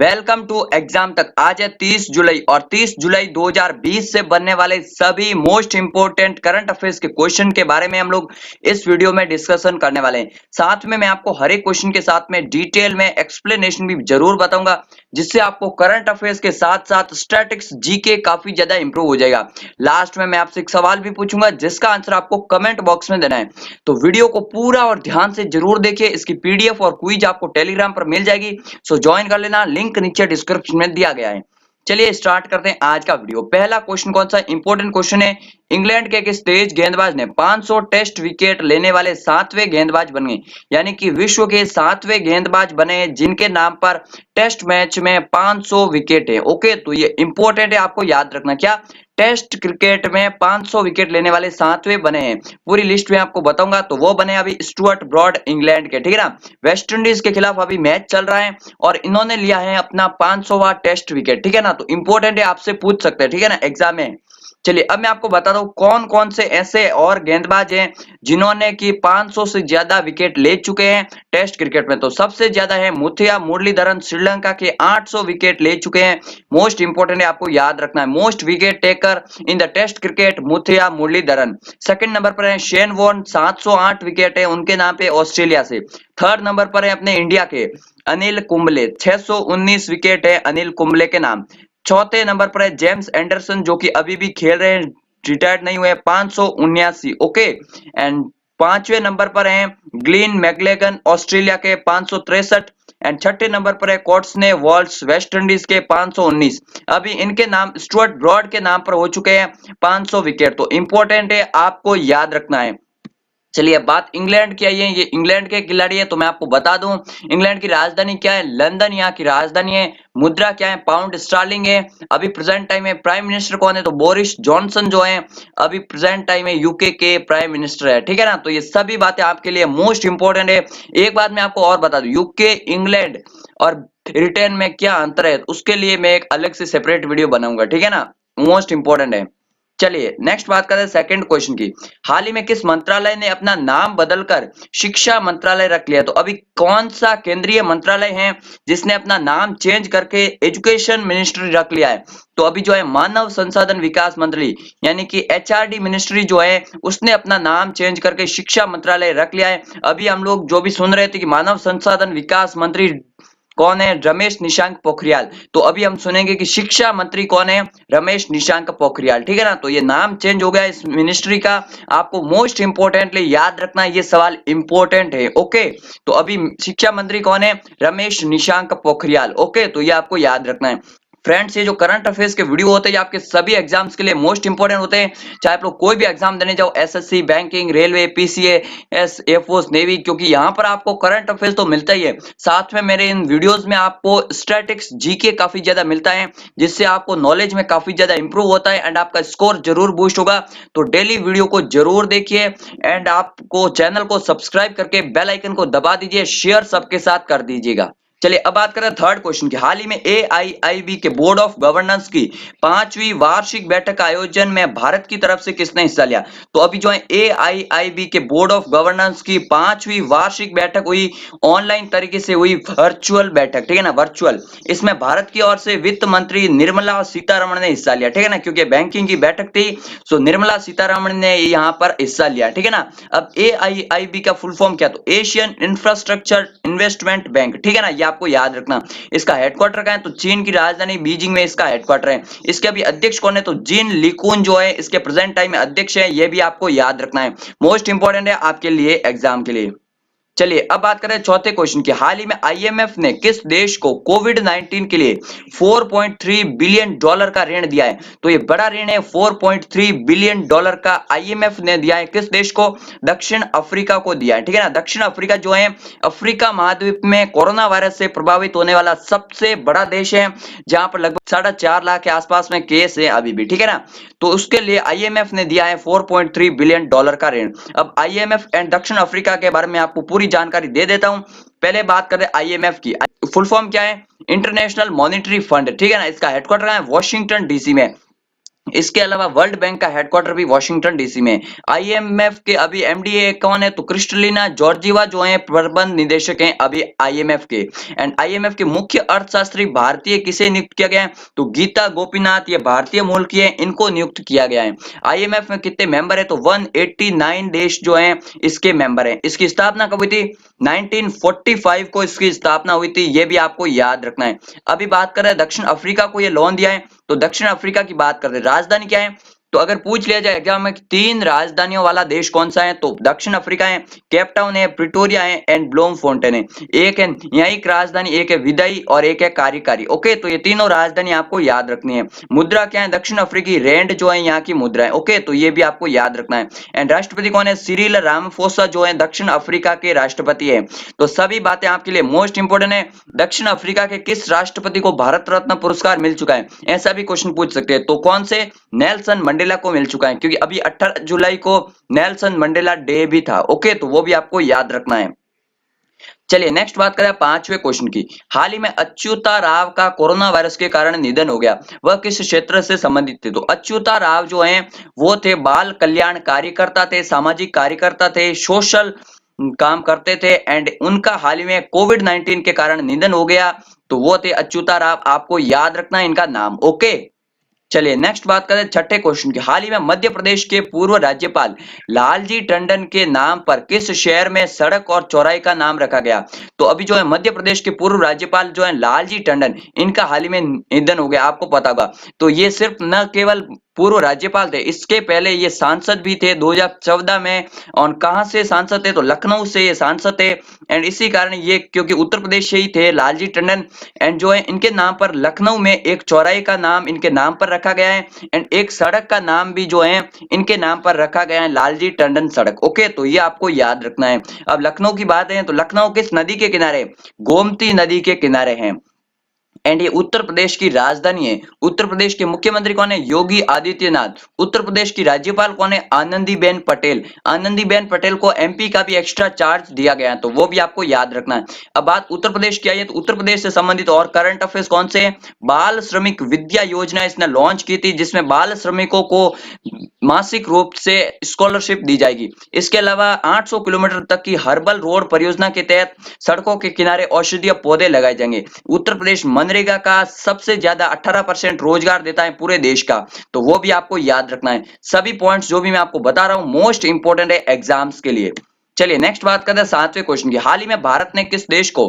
Welcome to exam तक। आज है 30 जुलाई और 30 जुलाई 2020 से बनने वाले सभी मोस्ट इंपोर्टेंट करंट अफेयर्स के क्वेश्चन के बारे में हम लोग इस वीडियो में डिस्कशन करने वाले हैं। साथ में मैं आपको हर एक क्वेश्चन के साथ में डिटेल में एक्सप्लेनेशन भी जरूर बताऊंगा, जिससे आपको करंट अफेयर्स के साथ साथ स्टैटिक्स जीके काफी ज्यादा इंप्रूव हो जाएगा। लास्ट में मैं आपसे एक सवाल भी पूछूंगा जिसका आंसर आपको कमेंट बॉक्स में देना है। तो वीडियो को पूरा और ध्यान से जरूर देखिए। इसकी पीडीएफ और क्विज आपको टेलीग्राम पर मिल जाएगी, सो ज्वाइन कर लेना, लिंक नीचे डिस्क्रिप्शन में दिया गया है। चलिए स्टार्ट करते हैं आज का वीडियो। पहला क्वेश्चन कौन सा इंपॉर्टेंट क्वेश्चन है। इंग्लैंड के किस तेज गेंदबाज ने 500 टेस्ट विकेट लेने वाले 7वें गेंदबाज बन गए, यानी कि विश्व के 7वें गेंदबाज बने जिनके नाम पर टेस्ट मैच में 500 विकेट है। ओके, तो ये इंपॉर्टेंट है, आपको याद रखना। क्या टेस्ट क्रिकेट में 500 विकेट लेने वाले 7वें बने हैं। पूरी लिस्ट में आपको बताऊंगा। तो वो बने अभी स्टुअर्ट ब्रॉड इंग्लैंड के, ठीक है ना। वेस्ट इंडीज के खिलाफ अभी मैच चल रहा है और इन्होंने लिया है अपना 500वां टेस्ट विकेट, ठीक है ना। तो इंपॉर्टेंट है, आपसे पूछ सकते हैं, ठीक है ना, एग्जाम में। चलिए अब मैं आपको बता दूं कौन कौन से ऐसे और गेंदबाज हैं जिन्होंने कि 500 से ज्यादा विकेट ले चुके हैं टेस्ट क्रिकेट में। तो सबसे ज्यादा है मुथिया मुरलीधरन, श्रीलंका के 800 विकेट ले चुके हैं। मोस्ट इंपोर्टेंट है, आपको याद रखना है, most wicket taker in the test cricket Muttiah Muralitharan. Second number पर है शेन वॉर्न, 708 विकेट है उनके नाम पे ऑस्ट्रेलिया से। थर्ड नंबर पर है अपने इंडिया के अनिल कुंबले, 619 विकेट है अनिल कुंबले के नाम। चौथे नंबर पर है जेम्स एंडरसन, जो कि अभी भी खेल रहे हैं, रिटायर्ड नहीं हुए, 579। ओके, एंड पांचवें नंबर पर है ग्लीन मैकलेगन, ऑस्ट्रेलिया के, 563। एंड छठे नंबर पर है कोर्ट्सने वॉल्स, वेस्ट इंडीज के, 519। अभी इनके नाम स्टुअर्ट ब्रॉड के नाम पर हो चुके हैं 500 विकेट। तो इंपॉर्टेंट है, आपको याद रखना है। चलिए बात इंग्लैंड की आई है, ये इंग्लैंड के खिलाड़ी है। तो मैं आपको बता दूं इंग्लैंड की राजधानी क्या है, लंदन यहाँ की राजधानी है। मुद्रा क्या है, पाउंड स्टार्लिंग है। अभी प्रेजेंट टाइम में प्राइम मिनिस्टर कौन है, तो बोरिस जॉनसन जो है अभी प्रेजेंट टाइम में यूके के प्राइम मिनिस्टर है, ठीक है ना। तो ये सभी बातें आपके लिए मोस्ट इंपोर्टेंट है। एक बात मैं आपको और बता दूं, यूके, इंग्लैंड और ब्रिटेन में क्या अंतर है, उसके लिए मैं एक अलग से सेपरेट वीडियो बनाऊंगा, ठीक है ना, मोस्ट इंपोर्टेंट है। चलिए नेक्स्ट बात करते हैं सेकंड क्वेश्चन की। हाल ही में किस मंत्रालय ने अपना नाम बदलकर शिक्षा मंत्रालय रख लिया। तो अभी कौन सा केंद्रीय मंत्रालय है जिसने अपना नाम चेंज करके एजुकेशन मिनिस्ट्री रख लिया है। तो अभी जो है मानव संसाधन विकास मंत्री यानी कि एचआरडी मिनिस्ट्री जो है उसने अपना नाम चेंज करके शिक्षा मंत्रालय रख लिया है। अभी हम लोग जो भी सुन रहे थे कि मानव संसाधन विकास मंत्री कौन है, रमेश निशांक पोखरियाल। तो अभी हम सुनेंगे कि शिक्षा मंत्री कौन है, रमेश निशांक पोखरियाल, ठीक है ना। तो ये नाम चेंज हो गया इस मिनिस्ट्री का, आपको मोस्ट इंपोर्टेंटली याद रखना है, ये सवाल इंपोर्टेंट है। ओके, तो अभी शिक्षा मंत्री कौन है, रमेश निशांक पोखरियाल। ओके, तो ये आपको याद रखना है। फ्रेंड्स, ये जो करंट अफेयर्स के वीडियो होते हैं ये आपके सभी एग्जाम्स के लिए मोस्ट इंपोर्टेंट होते हैं, चाहे आप लोग कोई भी एग्जाम देने जाओ, SSC, banking, railway, PCA, air force, navy, क्योंकि यहाँ पर आपको करंट अफेयर्स तो मिलता ही है, साथ में मेरे इन वीडियोस में आपको स्टैटिक्स जीके काफी ज्यादा मिलता है, जिससे आपको नॉलेज में काफी ज्यादा इंप्रूव होता है एंड आपका स्कोर जरूर बूस्ट होगा। तो डेली वीडियो को जरूर देखिए एंड आपको चैनल को सब्सक्राइब करके बेल आइकन को दबा दीजिए, शेयर सबके साथ कर दीजिएगा। चलिए अब बात करें थर्ड क्वेश्चन की। हाल ही में एआईआईबी के बोर्ड ऑफ गवर्नेंस की 5वीं वार्षिक बैठक का आयोजन में भारत की तरफ से किसने हिस्सा लिया। तो अभी जो है एआईआईबी के बोर्ड ऑफ गवर्नेंस की 5वीं वार्षिक बैठक हुई, ऑनलाइन तरीके से हुई, वर्चुअल बैठक, ठीक है ना, वर्चुअल। इसमें भारत की ओर से वित्त मंत्री निर्मला सीतारमण ने हिस्सा लिया, ठीक है ना, क्योंकि बैंकिंग की बैठक थी, सो निर्मला सीतारमण ने यहाँ पर हिस्सा लिया, ठीक है ना। अब एआईआईबी का फुल फॉर्म क्या, तो एशियन इंफ्रास्ट्रक्चर इन्वेस्टमेंट बैंक, ठीक है ना, ये आपको याद रखना। इसका हेडक्वार्टर कहाँ है, तो चीन की राजधानी बीजिंग में इसका हेडक्वार्टर है। इसके अभी अध्यक्ष कौन है, तो जिन लिकुन जो है इसके प्रेजेंट टाइम में अध्यक्ष है, ये भी आपको याद रखना है, मोस्ट इंपोर्टेंट है आपके लिए एग्जाम के लिए। चलिए अब बात करें चौथे क्वेश्चन की। हाल ही में आईएमएफ ने किस देश को कोविड 19 के लिए 4.3 बिलियन डॉलर का ऋण दिया है। तो ये बड़ा ऋण है, 4.3 बिलियन डॉलर का आईएमएफ ने दिया है। किस देश को, दक्षिण अफ्रीका को दिया है, ठीक है ना। दक्षिण अफ्रीका जो है अफ्रीका महाद्वीप में कोरोना वायरस से प्रभावित होने वाला सबसे बड़ा देश है, जहां पर लगभग 4.5 लाख के आसपास में केस है अभी भी, ठीक है ना। तो उसके लिए आईएमएफ ने दिया है 4.3 बिलियन डॉलर का ऋण। अब आईएमएफ एंड दक्षिण अफ्रीका के बारे में आपको पूरी जानकारी दे देता हूं। पहले बात करें आईएमएफ की, फुल फॉर्म क्या है, इंटरनेशनल मॉनिटरी फंड, ठीक है ना। इसका हेडक्वार्टर है वॉशिंगटन डीसी में। इसके अलावा वर्ल्ड बैंक का हेडक्वार्टर भी वॉशिंगटन डीसी में। आईएमएफ के अभी एमडीए कौन है? तो क्रिस्टलिना जॉर्जिवा जो है प्रबंध निदेशक हैं अभी आईएमएफ के। एंड आईएमएफ के मुख्य अर्थशास्त्री भारतीय किसे नियुक्त किया गया है? तो गीता गोपीनाथ, ये भारतीय मूल की है, इनको नियुक्त किया गया है। आईएमएफ में कितने मेंबर है? तो 189 देश जो है इसके मेंबर है। इसकी स्थापना कब हुई थी? 1945 को इसकी स्थापना हुई थी, ये भी आपको याद रखना है। अभी बात कर रहे हैं दक्षिण अफ्रीका को ये लोन दिया है, तो दक्षिण अफ्रीका की बात करते हैं। राजधानी क्या है? तो अगर पूछ लिया जाए एग्जाम में 3 राजधानियों वाला देश कौन सा है, तो दक्षिण अफ्रीका है, केप टाउन है, प्रिटोरिया है एंड ब्लोमफोंटेन है। एक है न्यायिक राजधानी, एक है विदाई और एक है कार्यकारी। ओके, तो ये तीनों राजधानी आपको याद रखनी है। मुद्रा क्या है? दक्षिण अफ्रीकी रैंड जो है यहाँ की मुद्रा है। ओके, तो ये भी आपको याद रखना है। एंड राष्ट्रपति कौन है? सिरिल रामाफोसा जो है दक्षिण अफ्रीका के राष्ट्रपति है। तो सभी बातें आपके लिए मोस्ट इंपोर्टेंट है। दक्षिण अफ्रीका के किस राष्ट्रपति को भारत रत्न पुरस्कार मिल चुका है? ऐसा भी क्वेश्चन पूछ सकते हैं। तो कौन से? नेल्सन मंडेला को मिल चुका है, क्योंकि अभी 18 जुलाई को नेल्सन मंडेला डे भी था। ओके, तो वो भी आपको याद रखना है। चलिए नेक्स्ट बात करें 5वें क्वेश्चन की। हाल ही में अच्युता राव का कोरोना वायरस के कारण निधन हो गया, वह किस क्षेत्र से संबंधित थे? तो अच्युता राव जो हैं वो थे बाल कल्याण कार्यकर्ता थे, सामाजिक कार्यकर्ता थे, सोशल काम करते थे एंड उनका हाल ही में कोविड-19 के कारण निधन हो गया। तो वो थे अच्युता राव, आपको याद रखना है इनका नाम। ओके, चलिए नेक्स्ट बात करें 6ठे क्वेश्चन की। हाल ही में मध्य प्रदेश के पूर्व राज्यपाल लालजी टंडन के नाम पर किस शहर में सड़क और चौराहे का नाम रखा गया? तो अभी जो है मध्य प्रदेश के पूर्व राज्यपाल जो है लालजी टंडन, इनका हाल ही में निधन हो गया, आपको पता होगा। तो ये सिर्फ न केवल पूर्व राज्यपाल थे, इसके पहले ये सांसद भी थे 2014 में। और कहां से सांसद थे? तो लखनऊ से ये सांसद थे। एंड इसी कारण ये, क्योंकि उत्तर प्रदेश से ही थे लालजी टंडन, एंड जो है इनके नाम पर लखनऊ में एक चौराहे का नाम इनके नाम पर रखा गया है एंड एक सड़क का नाम भी जो है इनके नाम पर रखा गया है, लालजी टंडन सड़क। ओके, तो ये आपको याद रखना है। अब लखनऊ की बात है तो लखनऊ किस नदी के किनारे? गोमती नदी के किनारे है। एंड ये उत्तर प्रदेश की राजधानी है। उत्तर प्रदेश के मुख्यमंत्री कौन है? योगी आदित्यनाथ। उत्तर प्रदेश की राज्यपाल कौन है? आनंदीबेन पटेल। आनंदीबेन पटेल को एमपी का भी एक्स्ट्रा चार्ज दिया गया है, तो वो भी आपको याद रखना है। अब बात उत्तर प्रदेश की आई है, तो उत्तर प्रदेश से संबंधित और करंट अफेयर्स कौन से हैं? बाल श्रमिक विद्या योजना इसने लॉन्च की थी, जिसमें बाल श्रमिकों को मासिक रूप से स्कॉलरशिप दी जाएगी। इसके अलावा 800 किलोमीटर तक की हर्बल रोड परियोजना के तहत सड़कों के किनारे औषधीय पौधे लगाए जाएंगे। उत्तर प्रदेश मनरेगा का सबसे ज्यादा 18% रोजगार देता है पूरे देश का, तो वो भी आपको याद रखना है। सभी पॉइंट्स जो भी मैं आपको बता रहा हूं मोस्ट इंपोर्टेंट है एग्जाम्स के लिए। चलिए नेक्स्ट बात करते हैं 7वें क्वेश्चन की। हाल ही में भारत ने किस देश को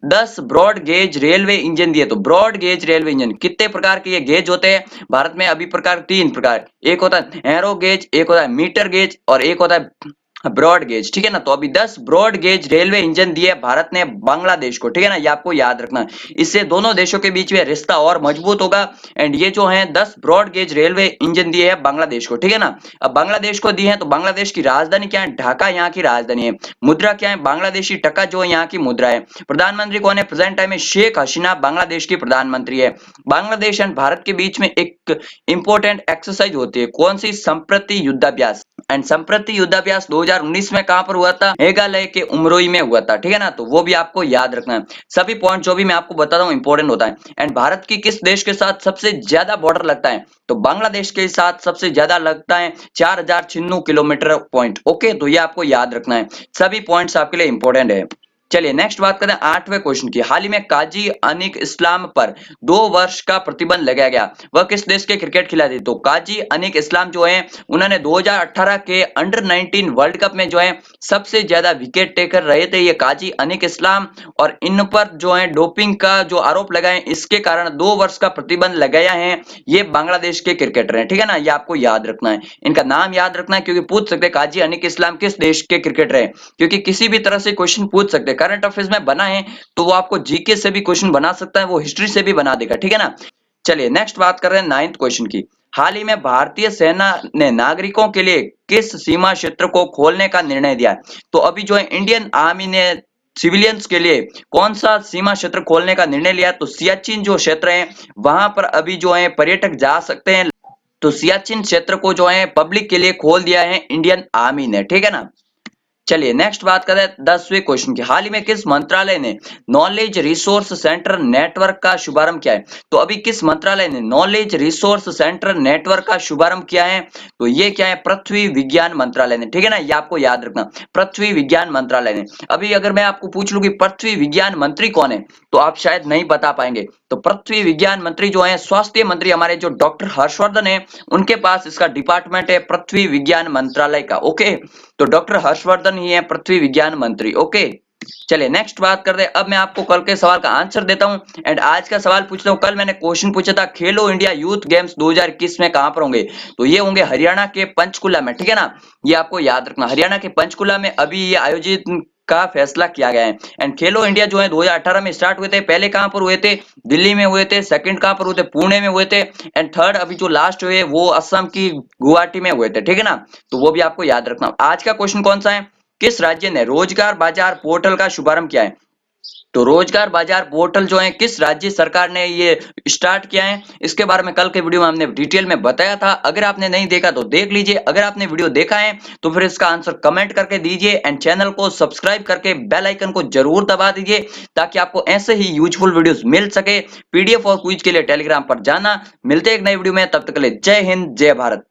10 ब्रॉड गेज रेलवे इंजन दिए? तो ब्रॉड गेज रेलवे इंजन कितने प्रकार के ये गेज होते हैं भारत में? अभी प्रकार 3 प्रकार, एक होता है एरो गेज, एक होता है मीटर गेज और एक होता है ब्रॉड गेज। ठीक है ना, तो अभी 10 ब्रॉड गेज रेलवे इंजन दिए भारत ने बांग्लादेश को। ठीक है ना, ये आपको याद रखना है। इससे दोनों देशों के बीच में रिश्ता और मजबूत होगा। एंड ये जो है 10 ब्रॉड गेज रेलवे इंजन दिए हैं बांग्लादेश को। ठीक है ना, अब बांग्लादेश को दिए हैं तो बांग्लादेश की राजधानी क्या है? ढाका यहाँ की राजधानी है। मुद्रा क्या है? बांग्लादेशी टका जो है यहाँ की मुद्रा है। प्रधानमंत्री कौन है प्रेजेंट टाइम में? शेख हसीना बांग्लादेश की प्रधानमंत्री है। बांग्लादेश एंड भारत के बीच में एक इंपॉर्टेंट एक्सरसाइज होती है, कौन सी? संप्रति युद्धाभ्यास। एंड संप्रति युद्धाभ्यास 2019 में कहां पर हुआ था? मेघालय के उमरोई में हुआ था। ठीक है ना, तो वो भी आपको याद रखना है। सभी पॉइंट जो भी मैं आपको बता रहा हूं इंपॉर्टेंट होता है। एंड भारत की किस देश के साथ सबसे ज्यादा बॉर्डर लगता है? तो बांग्लादेश के साथ सबसे ज्यादा लगता है 4096 किलोमीटर पॉइंट। ओके, तो ये आपको याद रखना है। सभी पॉइंट्स आपके लिए इंपॉर्टेंट है। चलिए नेक्स्ट बात करें 8वें क्वेश्चन की। हाल ही में काजी अनिक इस्लाम पर 2 वर्ष का प्रतिबंध लगाया गया, वह किस देश के क्रिकेट खिलाड़ी? तो काजी अनिक इस्लाम जो है उन्होंने 2018 के अंडर 19 वर्ल्ड कप में जो है सबसे ज्यादा विकेट टेकर रहे थे ये काजी अनिक इस्लाम, और इन पर जो है डोपिंग का जो आरोप लगाए, इसके कारण 2 वर्ष का प्रतिबंध लगाया है। ये बांग्लादेश के क्रिकेटर हैं। ठीक है ना, ये आपको याद रखना है, इनका नाम याद रखना है, क्योंकि पूछ सकते हैं काजी अनिक इस्लाम किस देश के क्रिकेटर है, क्योंकि किसी भी तरह से क्वेश्चन पूछ सकते हैं। करंट अफेयर्स में बना है तो वो आपको जीके से भी क्वेश्चन बना सकता है, वो हिस्ट्री से भी बना देगा। ठीक है ना, चलिए नेक्स्ट बात कर रहे हैं 9th क्वेश्चन की। हाल ही में भारतीय सेना ने नागरिकों के लिए किस सीमा क्षेत्र को खोलने का निर्णय दिया? तो अभी जो है इंडियन आर्मी ने सिविलियंस के लिए कौन सा सीमा क्षेत्र खोलने का निर्णय लिया? तो सियाचिन जो क्षेत्र है वहां पर अभी जो है पर्यटक जा सकते हैं, तो सियाचिन क्षेत्र को जो है पब्लिक के लिए खोल दिया है इंडियन आर्मी ने। ठीक है ना, चलिए नेक्स्ट बात करें 10वें क्वेश्चन की। हाल ही में किस मंत्रालय ने नॉलेज रिसोर्स सेंटर नेटवर्क का शुभारंभ किया है? तो अभी किस मंत्रालय ने नॉलेज रिसोर्स सेंटर नेटवर्क का शुभारंभ किया है? तो ये क्या है? पृथ्वी विज्ञान मंत्रालय ने, ठीक है ना, ये आपको याद रखना, पृथ्वी विज्ञान मंत्रालय ने। अभी अगर मैं आपको पूछ लूं कि पृथ्वी विज्ञान मंत्री कौन है, तो आप शायद नहीं बता पाएंगे। तो पृथ्वी विज्ञान मंत्री जो है स्वास्थ्य मंत्री हमारे जो डॉक्टर हर्षवर्धन है, उनके पास इसका डिपार्टमेंट है पृथ्वी विज्ञान मंत्रालय का। ओके, तो डॉक्टर हर्षवर्धन ही है पृथ्वी विज्ञान मंत्री। ओके, चलिए नेक्स्ट बात करते हैं। अब मैं आपको कल के सवाल का आंसर देता हूं एंड आज का सवाल पूछता हूं। कल मैंने क्वेश्चन पूछा था खेलो इंडिया यूथ गेम्स 2021 में कहां पर होंगे, तो ये होंगे हरियाणा के पंचकुला में, ठीक है ना, ये आपको याद रखना, हरियाणा के पंचकुला में अभी ये आयोजित का फैसला किया गया है। एंड खेलो इंडिया जो है 2018 में स्टार्ट हुए थे। पहले कहां पर हुए थे? दिल्ली में हुए थे। सेकंड कहां पर हुए थे? पुणे में हुए थे। एंड थर्ड अभी जो लास्ट हुए वो असम की गुवाहाटी में हुए थे, ठीक है ना, तो वो भी आपको याद रखना। आज का क्वेश्चन कौन सा है? किस राज्य ने रोजगार बाजार पोर्टल का शुभारंभ किया है? तो रोजगार बाजार पोर्टल जो है किस राज्य सरकार ने ये स्टार्ट किया है, इसके बारे में कल के वीडियो में हमने डिटेल में बताया था। अगर आपने नहीं देखा तो देख लीजिए। अगर आपने वीडियो देखा है तो फिर इसका आंसर कमेंट करके दीजिए एंड चैनल को सब्सक्राइब करके बेल आइकन को जरूर दबा दीजिए ताकि आपको ऐसे ही यूजफुल वीडियोस मिल सके। पीडीएफ और क्विज के लिए टेलीग्राम पर जाना। मिलते हैं एक नई वीडियो में, तब तक के लिए जय हिंद जय भारत।